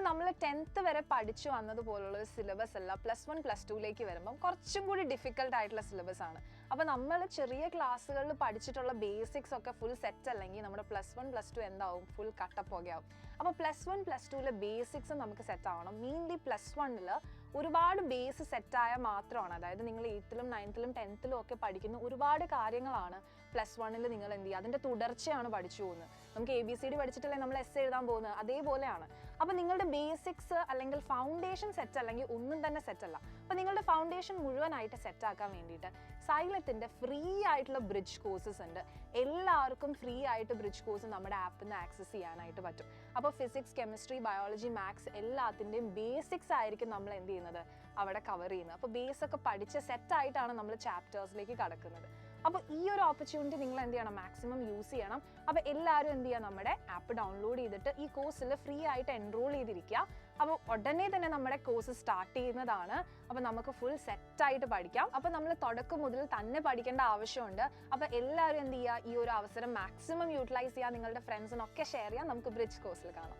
നമ്മൾ 10th വരെ പഠിച്ചു വന്നതുപോലുള്ള ഒരു സിലബസ് അല്ല +1 +2ലേക്ക് വരുമ്പം കുറച്ചും കൂടി ഡിഫിക്കൽട്ട് ആയിട്ടുള്ള സിലബസ് ആണ്. അപ്പോൾ നമ്മൾ ചെറിയ ക്ലാസ്സുകളിൽ പഠിച്ചിട്ടുള്ള ബേസിക്സ് ഒക്കെ ഫുൾ സെറ്റ് അല്ലെങ്കിൽ നമ്മുടെ +1 +2 എന്താവും, ഫുൾ കട്ടപ്പോകയാവും. അപ്പോൾ +1 +2ലെ ബേസിക്സ് നമുക്ക് സെറ്റ് ആവണം. മെയിൻലി +1ൽ ഒരുപാട് ബേസ് സെറ്റായാൽ മാത്രമാണ്, അതായത് നിങ്ങൾ 8th-ലും 9th-ലും 10th-ലും ഒക്കെ പഠിക്കുന്ന ഒരുപാട് കാര്യങ്ങളാണ് +1ൽ നിങ്ങൾ എന്ത് ചെയ്യുക, അതിൻ്റെ തുടർച്ചയാണ് പഠിച്ചു പോകുന്നത്. നമുക്ക് ABCD പഠിച്ചിട്ടല്ലേ നമ്മൾ എസ് എഴുതാൻ പോകുന്നത്, അതേപോലെയാണ്. അപ്പോൾ നിങ്ങളുടെ ബേസിക്സ് അല്ലെങ്കിൽ ഫൗണ്ടേഷൻ സെറ്റ് അല്ലെങ്കിൽ ഒന്നും തന്നെ സെറ്റല്ല. അപ്പോൾ നിങ്ങളുടെ ഫൗണ്ടേഷൻ മുഴുവനായിട്ട് സെറ്റാക്കാൻ വേണ്ടിയിട്ട് സൈലത്തിൻ്റെ ഫ്രീ ആയിട്ടുള്ള ബ്രിഡ്ജ് കോഴ്സസ് ഉണ്ട്. എല്ലാവർക്കും ഫ്രീ ആയിട്ട് ബ്രിഡ്ജ് കോഴ്സ് നമ്മുടെ ആപ്പിൽ നിന്ന് ആക്സസ് ചെയ്യാനായിട്ട് പറ്റും. അപ്പോൾ ഫിസിക്സ്, കെമിസ്ട്രി, ബയോളജി, മാത്സ് എല്ലാത്തിൻ്റെയും ബേസിക്സ് ആയിരിക്കും നമ്മൾ എന്ത് ചെയ്യുന്നത്, അവിടെ കവർ ചെയ്യുന്നത്. അപ്പോൾ ബേസ് ഒക്കെ പഠിച്ച് സെറ്റായിട്ടാണ് നമ്മൾ ചാപ്റ്റേഴ്സിലേക്ക് കടക്കുന്നത്. അപ്പോൾ ഈ ഒരു ഓപ്പർച്യൂണിറ്റി നിങ്ങൾ എന്ത് ചെയ്യണം, മാക്സിമം യൂസ് ചെയ്യണം. അപ്പോൾ എല്ലാവരും എന്ത് ചെയ്യുക, നമ്മുടെ ആപ്പ് ഡൗൺലോഡ് ചെയ്തിട്ട് ഈ കോഴ്സിൽ ഫ്രീ ആയിട്ട് എൻറോൾ ചെയ്തിരിക്കുക. അപ്പോൾ ഉടനെ തന്നെ നമ്മുടെ കോഴ്സ് സ്റ്റാർട്ട് ചെയ്യുന്നതാണ്. അപ്പോൾ നമുക്ക് ഫുൾ സെറ്റായിട്ട് പഠിക്കാം. അപ്പോൾ നമ്മൾ തുടക്കം മുതൽ തന്നെ പഠിക്കേണ്ട ആവശ്യമുണ്ട്. അപ്പോൾ എല്ലാവരും എന്ത് ചെയ്യുക, ഈ ഒരു അവസരം മാക്സിമം യൂട്ടിലൈസ് ചെയ്യുക, നിങ്ങളുടെ ഫ്രണ്ട്സിനൊക്കെ ഷെയർ ചെയ്യാം. നമുക്ക് ബ്രിഡ്ജ് കോഴ്സിൽ കാണാം.